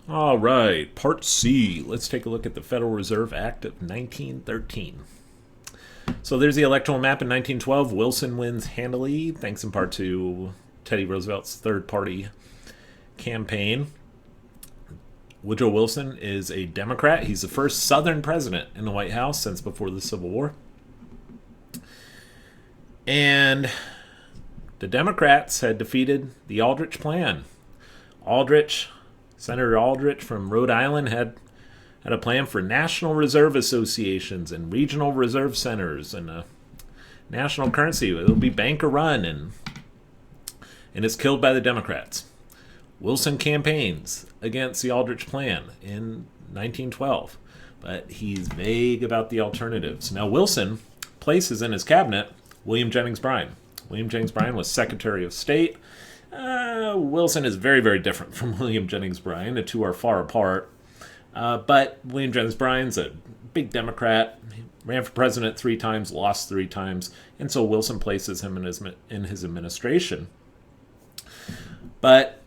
All right, Part C. Let's take a look at the Federal Reserve Act of 1913. So there's the electoral map in 1912. Wilson wins handily, thanks in part to Teddy Roosevelt's third party campaign. Woodrow Wilson is a Democrat. He's the first Southern president in the White House since before the Civil War. And the Democrats had defeated the Albright Plan. Senator Aldrich from Rhode Island had a plan for national reserve associations and regional reserve centers and a national currency. It'll be banker run, and it's killed by the Democrats. Wilson campaigns against the Aldrich Plan in 1912, but he's vague about the alternatives. Now, Wilson places in his cabinet William Jennings Bryan. William Jennings Bryan was Secretary of State. Wilson is very, very different from William Jennings Bryan. The two are far apart. But William Jennings Bryan's a big Democrat. He ran for president 3 times, lost 3 times, and so Wilson places him in his administration. But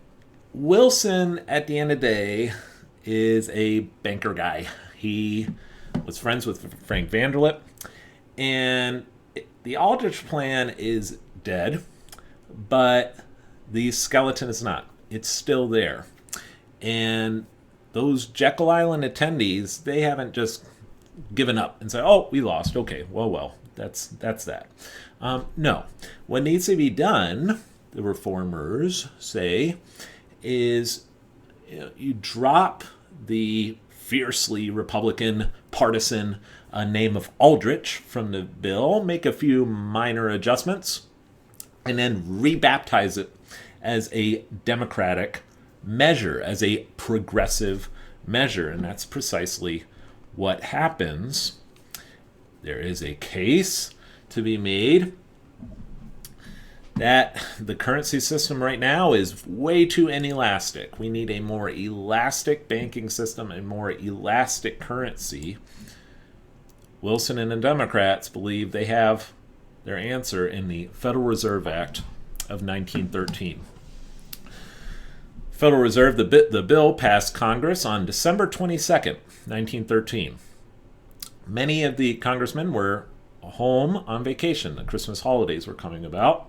Wilson, at the end of the day, is a banker guy. He was friends with Frank Vanderlip, and the Aldrich Plan is dead, but the skeleton is not. It's still there. And those Jekyll Island attendees, they haven't just given up and said, oh, we lost. Okay, well, that's that. No. What needs to be done, the reformers say, is you drop the fiercely Republican partisan name of Aldrich from the bill, make a few minor adjustments, and then rebaptize it as a democratic measure, as a progressive measure. And that's precisely what happens. There is a case to be made that the currency system right now is way too inelastic. We need a more elastic banking system, a more elastic currency. Wilson and the Democrats believe they have their answer in the Federal Reserve Act of 1913. Federal Reserve, the bill passed Congress on December 22nd, 1913. Many of the congressmen were home on vacation. The Christmas holidays were coming about.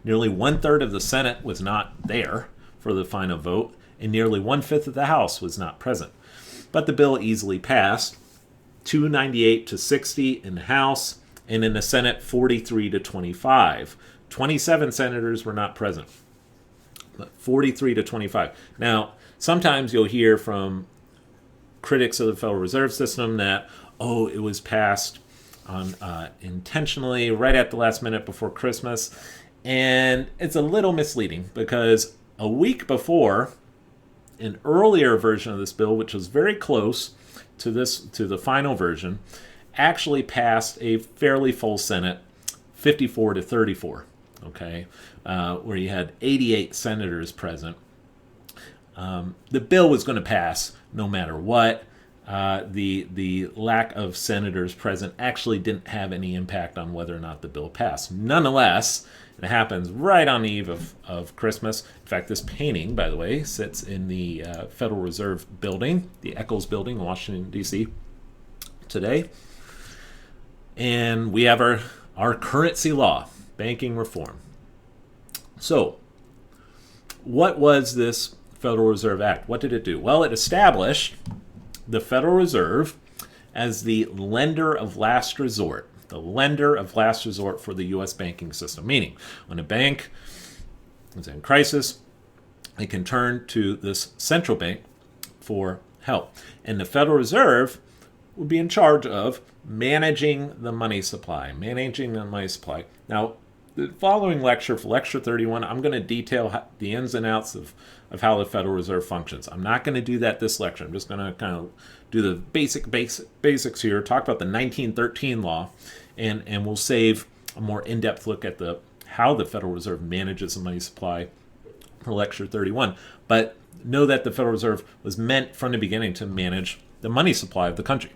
Nearly 1/3 of the Senate was not there for the final vote, and nearly 1/5 of the House was not present. But the bill easily passed, 298 to 60 in the House, and in the Senate, 43 to 25. 27 senators were not present, but 43 to 25. Now, sometimes you'll hear from critics of the Federal Reserve System that, it was passed on intentionally right at the last minute before Christmas. And it's a little misleading because a week before, an earlier version of this bill, which was very close to the final version, actually passed a fairly full Senate, 54 to 34. Okay, where you had 88 senators present. The bill was going to pass no matter what. The lack of senators present actually didn't have any impact on whether or not the bill passed. Nonetheless, it happens right on the eve of Christmas. In fact, this painting, by the way, sits in the Federal Reserve building, the Eccles building in Washington, D.C. today. And we have our currency law, banking reform. So, what was this Federal Reserve Act? What did it do? Well, it established the Federal Reserve as the lender of last resort. The lender of last resort for the U.S. banking system. Meaning, when a bank is in crisis, they can turn to this central bank for help. And the Federal Reserve would be in charge of managing the money supply. Now, the following lecture, for Lecture 31, I'm going to detail the ins and outs of how the Federal Reserve functions. I'm not going to do that this lecture. I'm just going to kind of do the basics here, talk about the 1913 law, and we'll save a more in-depth look at how the Federal Reserve manages the money supply for Lecture 31. But know that the Federal Reserve was meant from the beginning to manage the money supply of the country.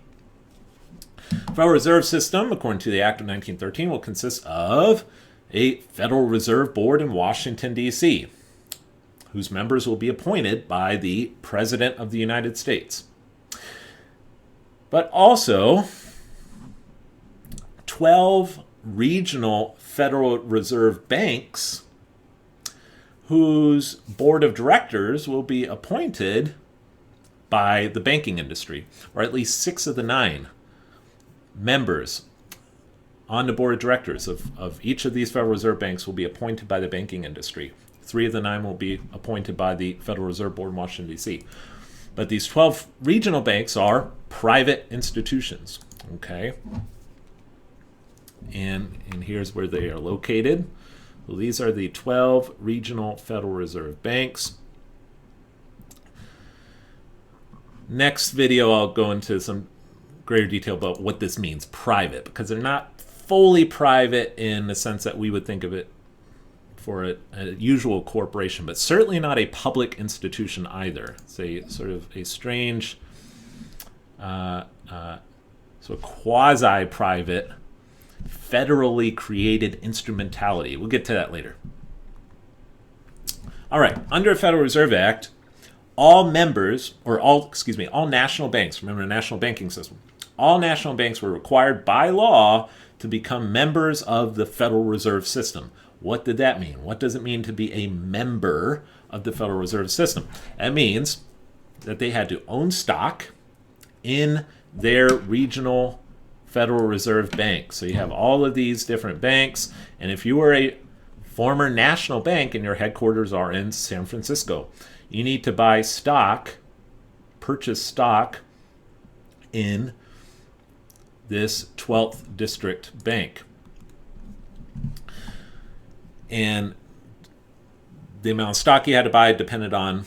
Federal Reserve System, according to the Act of 1913, will consist of a Federal Reserve Board in Washington, D.C., whose members will be appointed by the President of the United States. But also 12 regional Federal Reserve banks whose board of directors will be appointed by the banking industry, or at least 6 of the 9 members on the board of directors of each of these Federal Reserve banks will be appointed by the banking industry. 3 of the 9 will be appointed by the Federal Reserve Board in Washington, D.C. But these 12 regional banks are private institutions, okay? And here's where they are located. Well, these are the 12 regional Federal Reserve banks. Next video, I'll go into some greater detail about what this means, private, because they're not fully private in the sense that we would think of it for a usual corporation, but certainly not a public institution either. It's a sort of a strange, sort of quasi-private, federally created instrumentality. We'll get to that later. All right, under the Federal Reserve Act, all national banks, remember the national banking system, all national banks were required by law to become members of the Federal Reserve System. What did that mean? What does it mean to be a member of the Federal Reserve System? That means that they had to own stock in their regional Federal Reserve Bank. So you have all of these different banks, and if you were a former national bank and your headquarters are in San Francisco, you need to buy stock, purchase stock in this 12th District Bank. And the amount of stock you had to buy depended on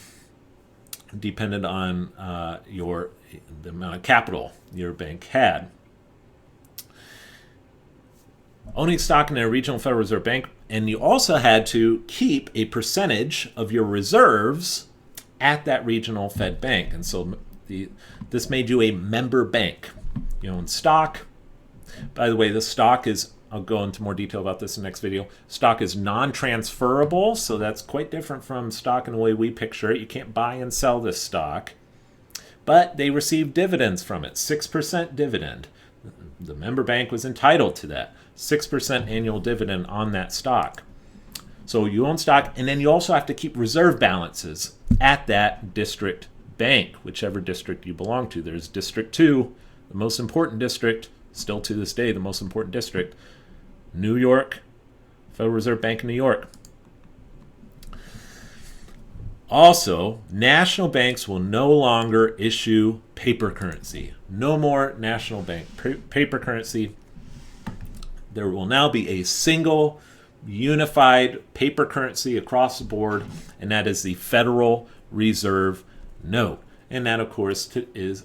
the amount of capital your bank had. Owning stock in a regional Federal Reserve Bank, and you also had to keep a percentage of your reserves at that regional Fed bank. And so this made you a member bank. You own stock. By the way, the stock is, I'll go into more detail about this in the next video. Stock is non-transferable, so that's quite different from stock in the way we picture it. You can't buy and sell this stock. But they received dividends from it, 6% dividend. The member bank was entitled to that, 6% annual dividend on that stock. So you own stock, and then you also have to keep reserve balances at that district bank, whichever district you belong to. There's District 2, the most important district, still to this day the most important district, New York, Federal Reserve Bank of New York. Also, national banks will no longer issue paper currency. No more national bank paper currency. There will now be a single unified paper currency across the board, and that is the Federal Reserve Note. And that, of course,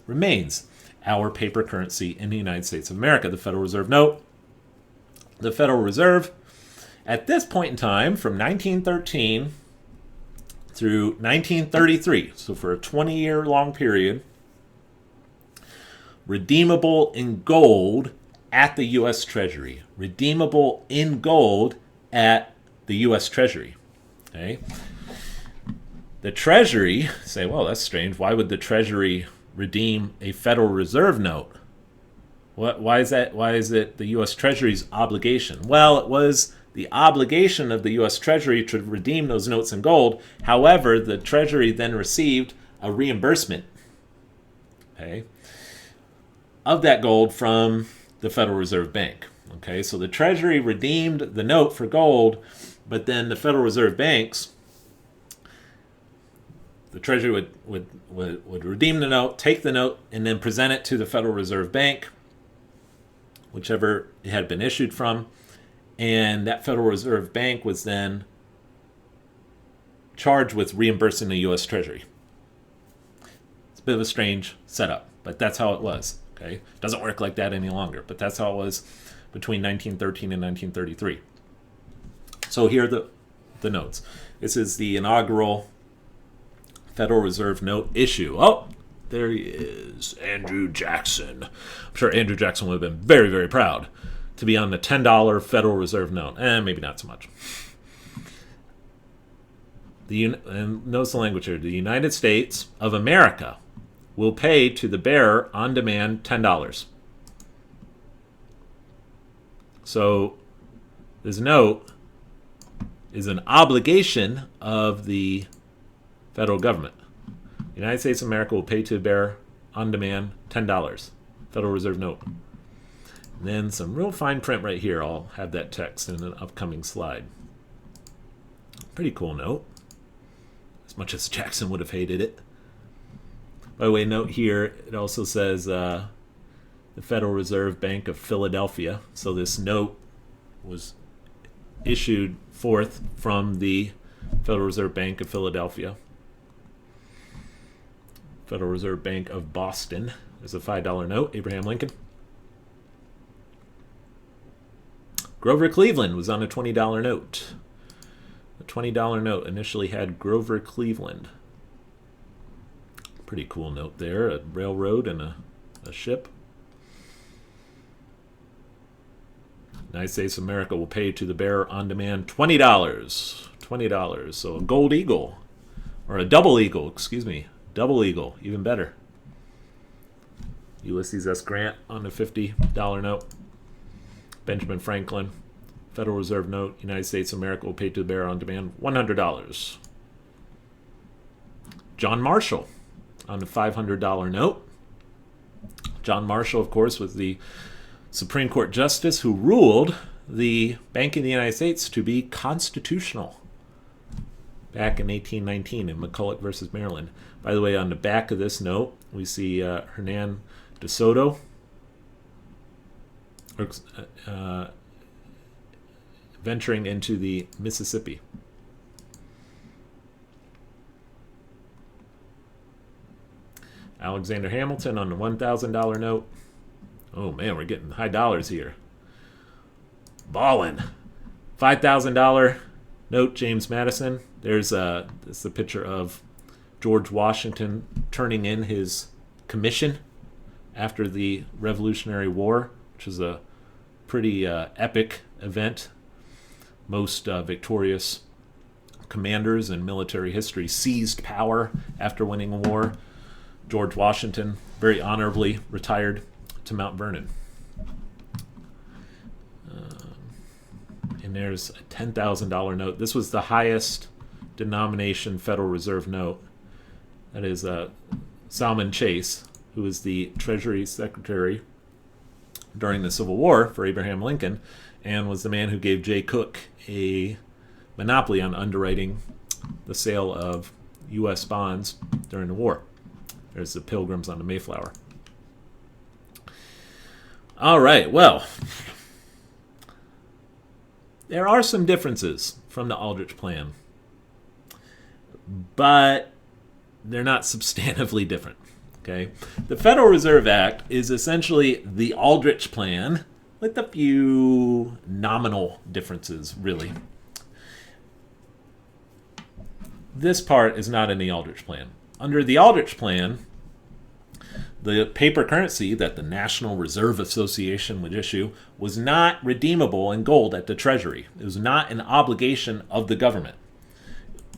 remains our paper currency in the United States of America, the Federal Reserve Note. The Federal Reserve, at this point in time, from 1913 through 1933, so for a 20-year long period, redeemable in gold at the U.S. Treasury. Redeemable in gold at the U.S. Treasury. Okay? The Treasury, say, well, that's strange. Why would the Treasury redeem a Federal Reserve note? Why is that? Why is it the U.S. Treasury's obligation? Well, it was the obligation of the U.S. Treasury to redeem those notes in gold. However, the Treasury then received a reimbursement, okay, of that gold from the Federal Reserve Bank. Okay, so the Treasury redeemed the note for gold, but then the Federal Reserve banks, the Treasury would redeem the note, take the note, and then present it to the Federal Reserve Bank, whichever it had been issued from, and that Federal Reserve Bank was then charged with reimbursing the U.S. Treasury. It's a bit of a strange setup, but that's how it was. Okay, doesn't work like that any longer, but that's how it was between 1913 and 1933. So here are the notes. This is the inaugural Federal Reserve note issue. Oh, there he is, Andrew Jackson. I'm sure Andrew Jackson would have been very, very proud to be on the $10 Federal Reserve note. Maybe not so much. and notice the language here, the United States of America will pay to the bearer on demand $10. So this note is an obligation of the federal government. The United States of America will pay to the bearer on demand $10. Federal Reserve note. And then some real fine print right here. I'll have that text in an upcoming slide. Pretty cool note. As much as Jackson would have hated it. By the way, note here, it also says the Federal Reserve Bank of Philadelphia. So this note was issued forth from the Federal Reserve Bank of Philadelphia. Federal Reserve Bank of Boston. There's a $5 note, Abraham Lincoln. Grover Cleveland was on a $20 note. The $20 note initially had Grover Cleveland. Pretty cool note there, a railroad and a ship. United States of America will pay to the bearer on demand $20. $20. So a gold eagle, or a double eagle, excuse me. Double eagle, even better. Ulysses S. Grant on the $50 note. Benjamin Franklin, Federal Reserve note, United States of America will pay to the bearer on demand $100. John Marshall on the $500 note. John Marshall, of course, was the Supreme Court Justice who ruled the Bank of the United States to be constitutional back in 1819 in McCulloch versus Maryland. By the way, on the back of this note, we see Hernan de Soto venturing into the Mississippi. Alexander Hamilton on the $1,000 note. Oh man, we're getting high dollars here. Ballin'. $5,000 note, James Madison. There's a picture of George Washington turning in his commission after the Revolutionary War, which is a pretty epic event. Most victorious commanders in military history seized power after winning a war. George Washington very honorably retired to Mount Vernon. And there's a $10,000 note. This was the highest denomination Federal Reserve note. That is Salmon Chase, who was the Treasury Secretary during the Civil War for Abraham Lincoln, and was the man who gave Jay Cooke a monopoly on underwriting the sale of U.S. bonds during the war. There's the Pilgrims on the Mayflower. All right, well, there are some differences from the Aldrich Plan, but they're not substantively different. Okay, the Federal Reserve Act is essentially the Aldrich Plan with a few nominal differences, really. This part is not in the Aldrich Plan. Under the Aldrich Plan, the paper currency that the National Reserve Association would issue was not redeemable in gold at the Treasury. It was not an obligation of the government.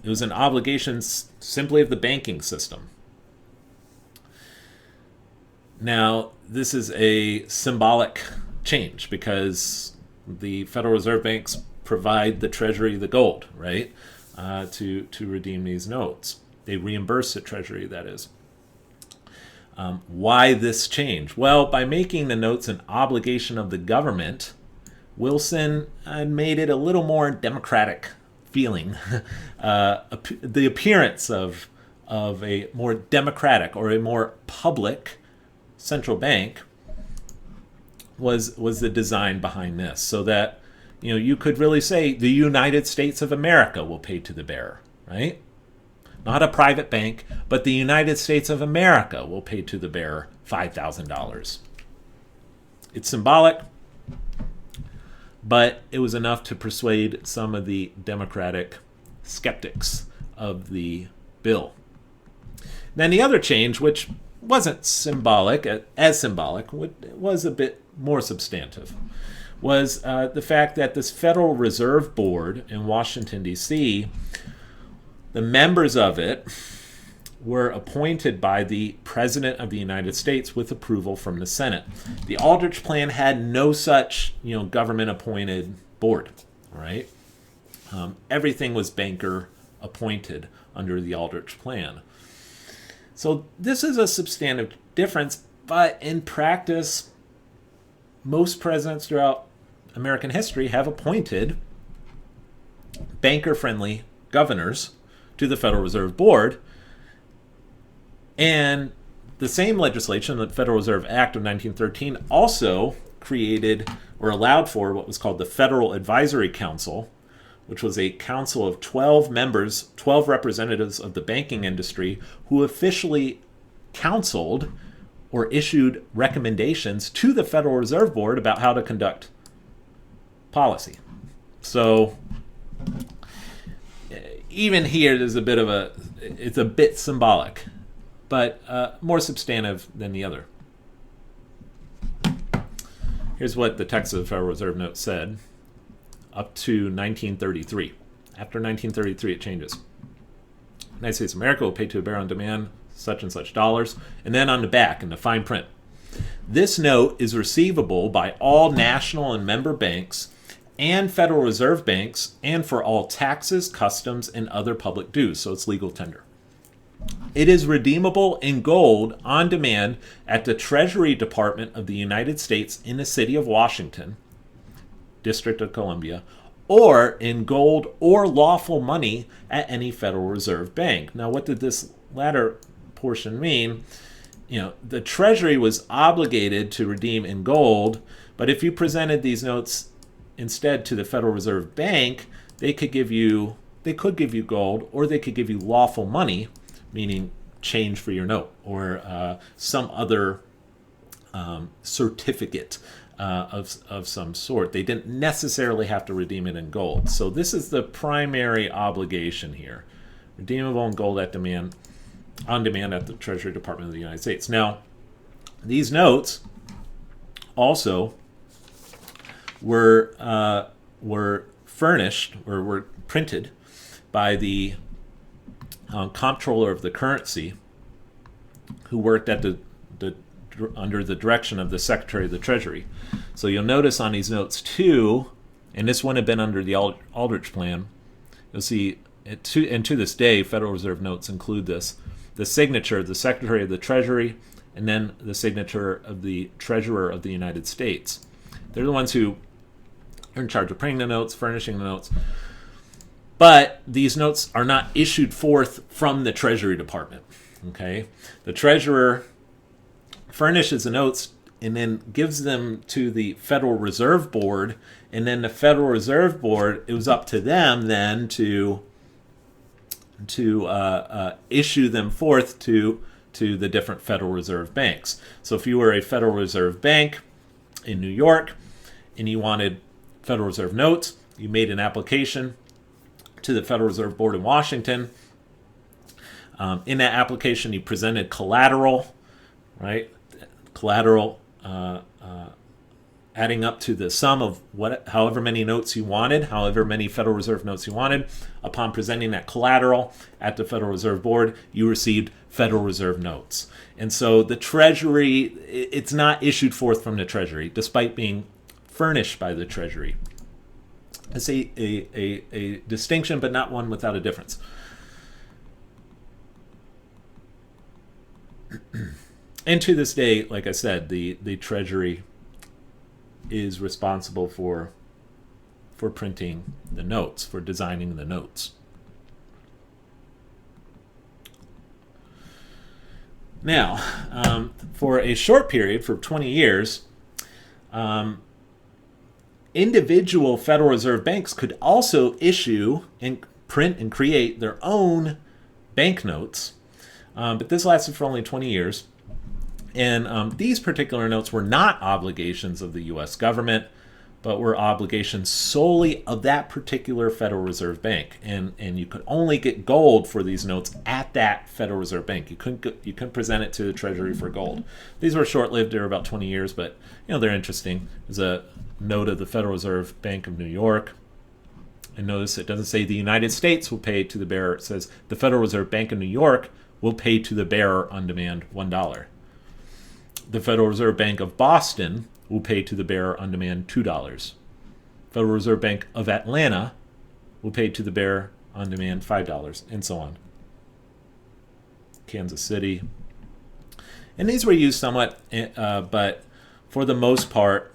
It was an obligation simply of the banking system. Now, this is a symbolic change because the Federal Reserve banks provide the Treasury the gold, right, to redeem these notes. They reimburse the Treasury, that is. Why this change? Well, by making the notes an obligation of the government, Wilson made it a little more democratic feeling. The appearance of a more democratic or a more public central bank was the design behind this, so that you could really say the United States of America will pay to the bearer, right? Not a private bank, but the United States of America will pay to the bearer $5,000. It's symbolic, but it was enough to persuade some of the Democratic skeptics of the bill. Then the other change, which wasn't symbolic, was a bit more substantive, was the fact that this Federal Reserve Board in Washington, D.C., The members of it were appointed by the President of the United States with approval from the Senate. The Aldrich Plan had no such, government-appointed board, right? Everything was banker appointed under the Aldrich Plan. So this is a substantive difference, but in practice, most presidents throughout American history have appointed banker-friendly governors to the Federal Reserve Board. And the same legislation, the Federal Reserve Act of 1913, also created or allowed for what was called the Federal Advisory Council, which was a council of 12 members, 12 representatives of the banking industry who officially counseled or issued recommendations to the Federal Reserve Board about how to conduct policy. So even here, there's it's a bit symbolic, but more substantive than the other. Here's what the text of the Federal Reserve Note said up to 1933. After 1933, it changes. United States of America will pay to a bearer on demand such and such dollars. And then on the back, in the fine print, this note is receivable by all national and member banks and Federal Reserve banks and for all taxes, customs, and other public dues. So it's legal tender. It is redeemable in gold on demand at the Treasury Department of the United States in the city of Washington, District of Columbia, or in gold or lawful money at any Federal Reserve bank. Now, what did this latter portion mean? The Treasury was obligated to redeem in gold, but if you presented these notes instead to the Federal Reserve Bank, they could give you gold, or they could give you lawful money, meaning change for your note, or some other certificate of some sort. They didn't necessarily have to redeem it in gold. So this is the primary obligation here. Redeemable in gold on demand at the Treasury Department of the United States. Now, these notes also were furnished or were printed by the comptroller of the currency, who worked at under the direction of the Secretary of the Treasury. So you'll notice on these notes too, and this wouldn't have been under the Aldrich Plan, you'll see, and to this day, Federal Reserve notes include this, the signature of the Secretary of the Treasury, and then the signature of the Treasurer of the United States. They're the ones who are in charge of printing the notes, furnishing the notes. But these notes are not issued forth from the Treasury Department. Okay, the Treasurer furnishes the notes and then gives them to the Federal Reserve Board, and then the Federal Reserve Board, it was up to them then to issue them forth to the different Federal Reserve banks. So if you were a Federal Reserve Bank in New York and you wanted Federal Reserve notes, you made an application to the Federal Reserve Board in Washington. In that application, you presented collateral, right? Collateral adding up to the sum of however many notes you wanted, however many Federal Reserve notes you wanted. Upon presenting that collateral at the Federal Reserve Board, you received Federal Reserve notes. And so the Treasury, it's not issued forth from the Treasury, despite being furnished by the Treasury. It's a distinction, but not one without a difference. And to this day, like I said, the Treasury is responsible for printing the notes, for designing the notes. Now, for a short period, for 20 years, individual Federal Reserve banks could also issue and print and create their own banknotes, but this lasted for only 20 years. And these particular notes were not obligations of the U.S. government, but were obligations solely of that particular Federal Reserve Bank. And you could only get gold for these notes at that Federal Reserve Bank. You couldn't present it to the Treasury for gold. These were short-lived. They were about 20 years, but they're interesting. There's a note of the Federal Reserve Bank of New York. And notice it doesn't say the United States will pay to the bearer. It says the Federal Reserve Bank of New York will pay to the bearer on demand $1. The Federal Reserve Bank of Boston will pay to the bearer on demand $2. Federal Reserve Bank of Atlanta will pay to the bearer on demand $5, and so on. Kansas City. And these were used somewhat, but for the most part,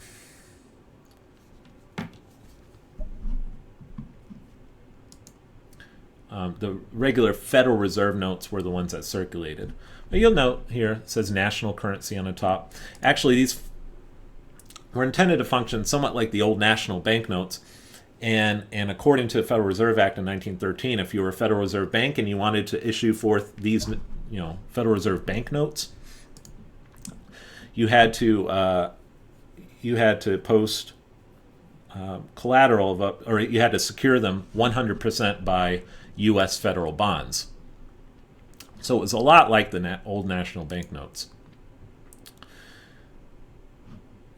the regular Federal Reserve notes were the ones that circulated. But you'll note here, it says national currency on the top. Actually, these were intended to function somewhat like the old national banknotes. And according to the Federal Reserve Act of 1913, if you were a Federal Reserve Bank and you wanted to issue forth these, Federal Reserve banknotes, you had to post collateral or you had to secure them 100% by U.S. federal bonds. So it was a lot like the old national banknotes.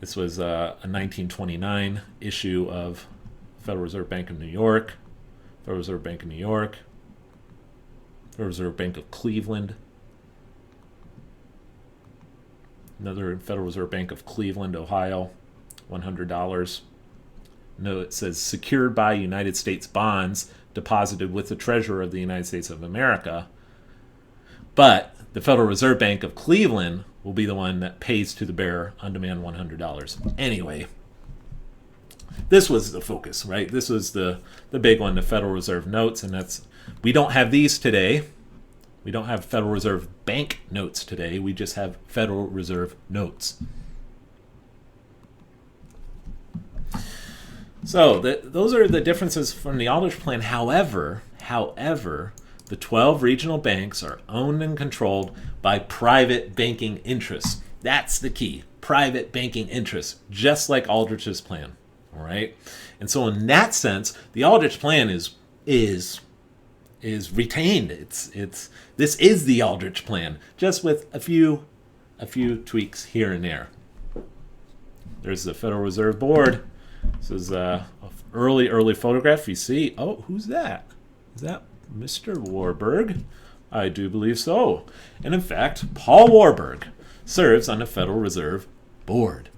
This was a 1929 issue of Federal Reserve Bank of New York, Federal Reserve Bank of New York, Federal Reserve Bank of Cleveland, another Federal Reserve Bank of Cleveland, Ohio, $100. No, it says secured by United States bonds deposited with the Treasurer of the United States of America. But the Federal Reserve Bank of Cleveland will be the one that pays to the bearer on demand $100. Anyway, this was the focus, right? This was the big one, the Federal Reserve notes, and we don't have these today. We don't have Federal Reserve Bank notes today. We just have Federal Reserve notes. So those are the differences from the Aldrich Plan. However, the 12 regional banks are owned and controlled by private banking interests. That's the key, private banking interests, just like Aldrich's plan. All right, and so in that sense, the Aldrich Plan is retained. This is the Aldrich Plan, just with a few tweaks here and there. There's the Federal Reserve Board. This is an early photograph. You see, oh, who's that? Is that Mr. Warburg? I do believe so. And in fact, Paul Warburg serves on the Federal Reserve Board.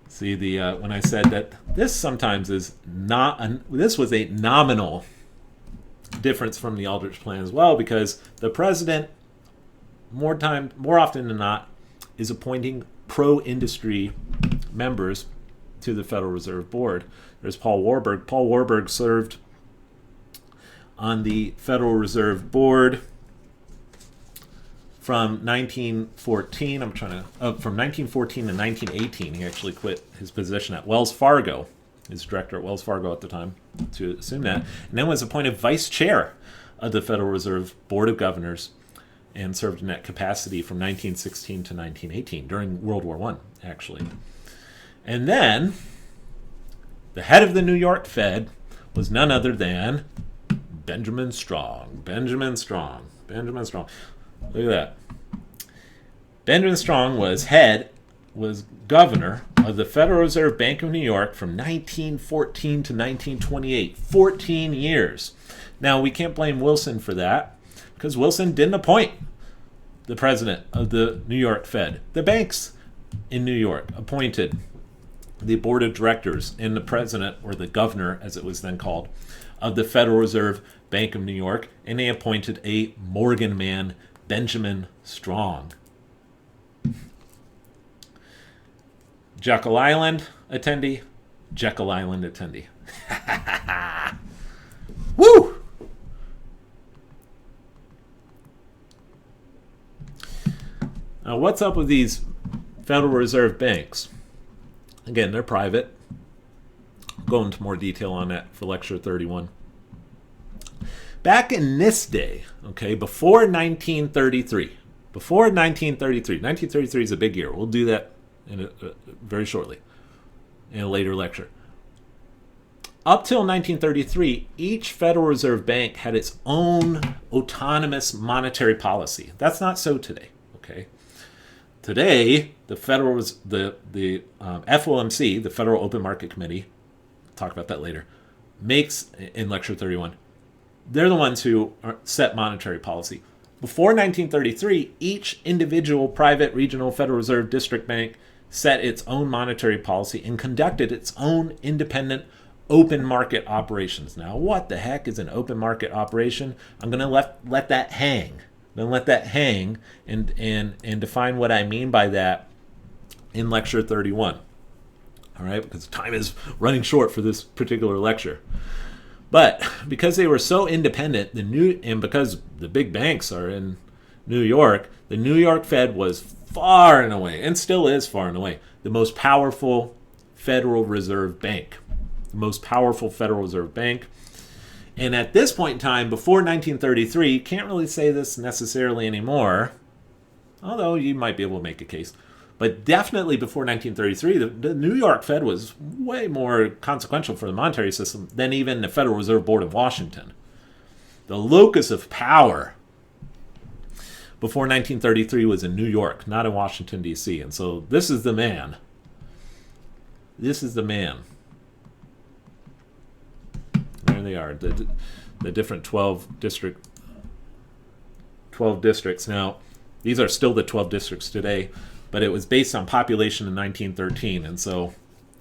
See, when I said that this sometimes is this was a nominal difference from the Aldrich Plan as well, because the president, more often than not, is appointing pro-industry members to the Federal Reserve Board. There's Paul Warburg. Paul Warburg served on the Federal Reserve Board from 1914. From 1914 to 1918. He actually quit his position at Wells Fargo, his director at Wells Fargo at the time, to assume that, and then was appointed vice chair of the Federal Reserve Board of Governors, and served in that capacity from 1916 to 1918 during World War I, actually. And then the head of the New York Fed was none other than Benjamin Strong. Benjamin Strong. Look at that. Benjamin Strong was governor of the Federal Reserve Bank of New York from 1914 to 1928. 14 years. Now, we can't blame Wilson for that, because Wilson didn't appoint the president of the New York Fed. The banks in New York appointed the board of directors and the president, or the governor as it was then called, of the Federal Reserve Bank of New York, and they appointed a Morgan man, Benjamin Strong. Jekyll Island attendee. Woo! Now, what's up with these Federal Reserve banks? Again, they're private. I'll go into more detail on that for lecture 31. Back in this day, okay, before 1933, 1933 is a big year. We'll do that very shortly in a later lecture. Up till 1933, each Federal Reserve Bank had its own autonomous monetary policy. That's not so today, okay? Today, the FOMC, the Federal Open Market Committee, talk about that later, makes, in Lecture 31, they're the ones who set monetary policy. Before 1933, each individual private regional Federal Reserve district bank set its own monetary policy and conducted its own independent open market operations. Now, what the heck is an open market operation? I'm going to let that hang. I'm going to let that hang and define what I mean by that in Lecture 31. All right, because time is running short for this particular lecture. But because they were so independent, and because the big banks are in New York, the New York Fed was far and away, and still is far and away, the most powerful Federal Reserve Bank. The most powerful Federal Reserve Bank. And at this point in time, before 1933, can't really say this necessarily anymore, although you might be able to make a case. But definitely before 1933, the New York Fed was way more consequential for the monetary system than even the Federal Reserve Board of Washington. The locus of power before 1933 was in New York, not in Washington, D.C. And so this is the man. This is the man. There they are, the different 12 districts. Now, these are still the 12 districts today, but it was based on population in 1913. And so,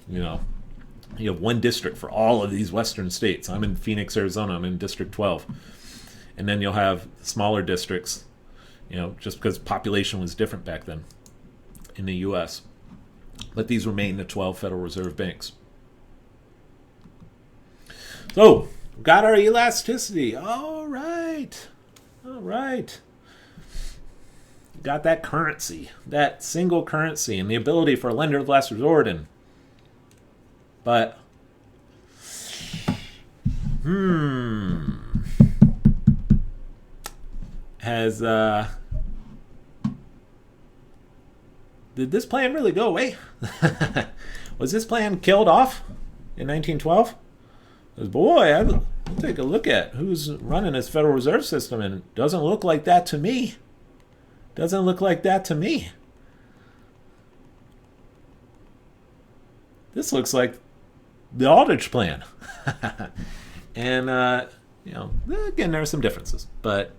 you have one district for all of these western states. I'm in Phoenix, Arizona. I'm in District 12. And then you'll have smaller districts, just because population was different back then in the U.S. But these remain the 12 Federal Reserve banks. So, got our elasticity. All right. Got that currency, that single currency, and the ability for a lender of last resort. But, did this plan really go away? Was this plan killed off in 1912? Because, boy, I'll take a look at who's running this Federal Reserve System, and it doesn't look like that to me. This looks like the Aldrich Plan. And, again, there are some differences. But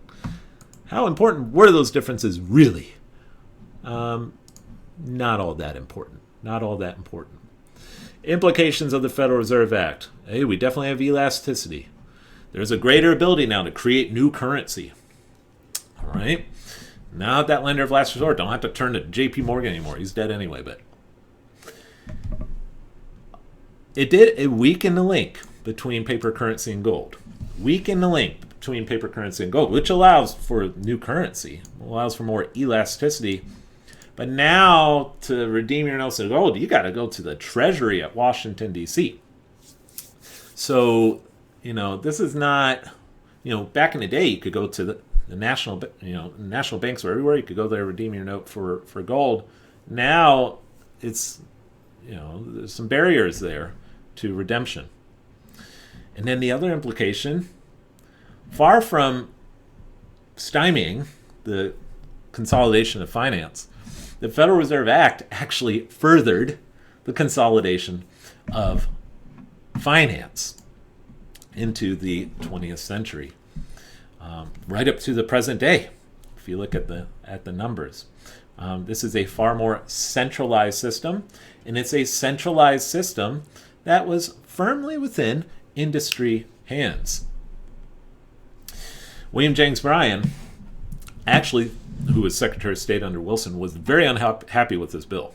how important were those differences really? Not all that important. Implications of the Federal Reserve Act. Hey, we definitely have elasticity. There's a greater ability now to create new currency. All right? Now that lender of last resort, don't have to turn to J.P. Morgan anymore. He's dead anyway, but it weakened the link between paper currency and gold. Which allows for new currency, allows for more elasticity. But now, to redeem your notes of gold, you got to go to the Treasury at Washington, D.C. So, this is not, back in the day, you could go to the national banks were everywhere. You could go there, redeem your note for gold. Now, it's, there's some barriers there to redemption. And then the other implication, far from stymieing the consolidation of finance, the Federal Reserve Act actually furthered the consolidation of finance into the 20th century, right up to the present day. If you look at the numbers, this is a far more centralized system, and it's a centralized system that was firmly within industry hands. William Jennings Bryan, actually, who was Secretary of State under Wilson, was very unhappy with this bill,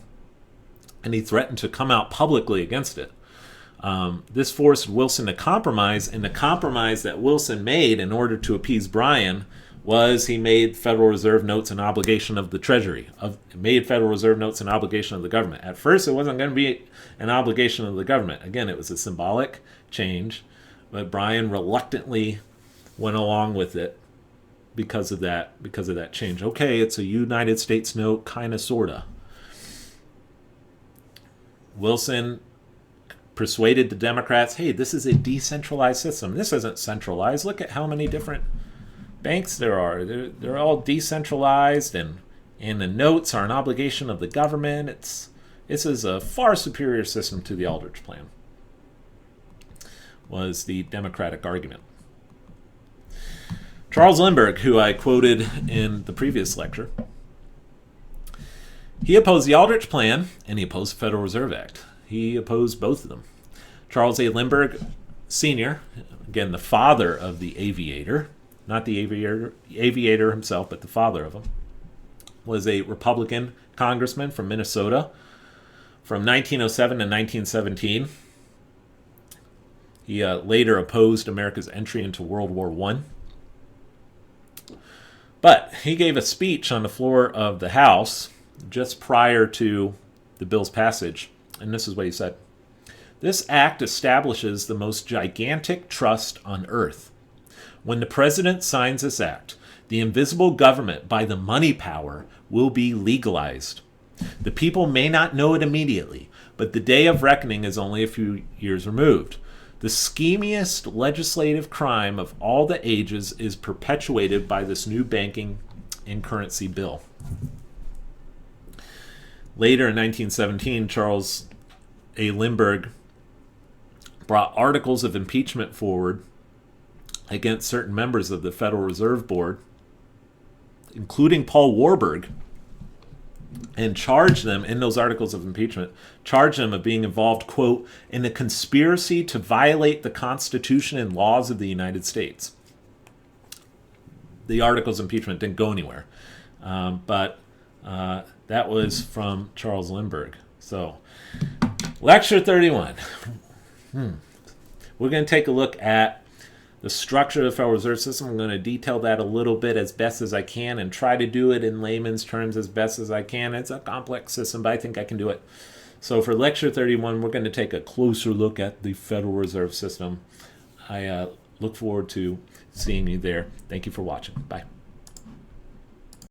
and he threatened to come out publicly against it. This forced Wilson to compromise, and the compromise that Wilson made in order to appease Bryan was he made Federal Reserve notes an obligation of the Treasury, made Federal Reserve notes an obligation of the government. At first, it wasn't going to be an obligation of the government. Again, it was a symbolic change, but Bryan reluctantly went along with it because of that change. Okay, it's a United States note, kind of, sort of. Wilson persuaded the Democrats, hey, this is a decentralized system. This isn't centralized. Look at how many different banks there are. They're all decentralized, and the notes are an obligation of the government. This is a far superior system to the Aldrich Plan. was the Democratic argument. Charles Lindbergh, who I quoted in the previous lecture, he opposed the Albright Plan and he opposed the Federal Reserve Act. He opposed both of them. Charles A. Lindbergh Sr., again, the father of the aviator, not the aviator himself, but the father of him, was a Republican congressman from Minnesota from 1907 to 1917. He later opposed America's entry into World War I. But he gave a speech on the floor of the House just prior to the bill's passage, and this is what he said. This act establishes the most gigantic trust on earth. When the president signs this act, the invisible government by the money power will be legalized. The people may not know it immediately, but the day of reckoning is only a few years removed. The schemiest legislative crime of all the ages is perpetuated by this new banking and currency bill. Later in 1917, Charles A. Lindbergh brought articles of impeachment forward against certain members of the Federal Reserve Board, including Paul Warburg, and charged them in those articles of impeachment, charged them of being involved, quote, in a conspiracy to violate the Constitution and laws of the United States. The articles of impeachment didn't go anywhere, but that was from Charles Lindbergh. So, Lecture 31. We're going to take a look at the structure of the Federal Reserve System. I'm going to detail that a little bit as best as I can and try to do it in layman's terms as best as I can. It's a complex system, but I think I can do it. So for Lecture 31, we're going to take a closer look at the Federal Reserve System. I look forward to seeing you there. Thank you for watching. Bye.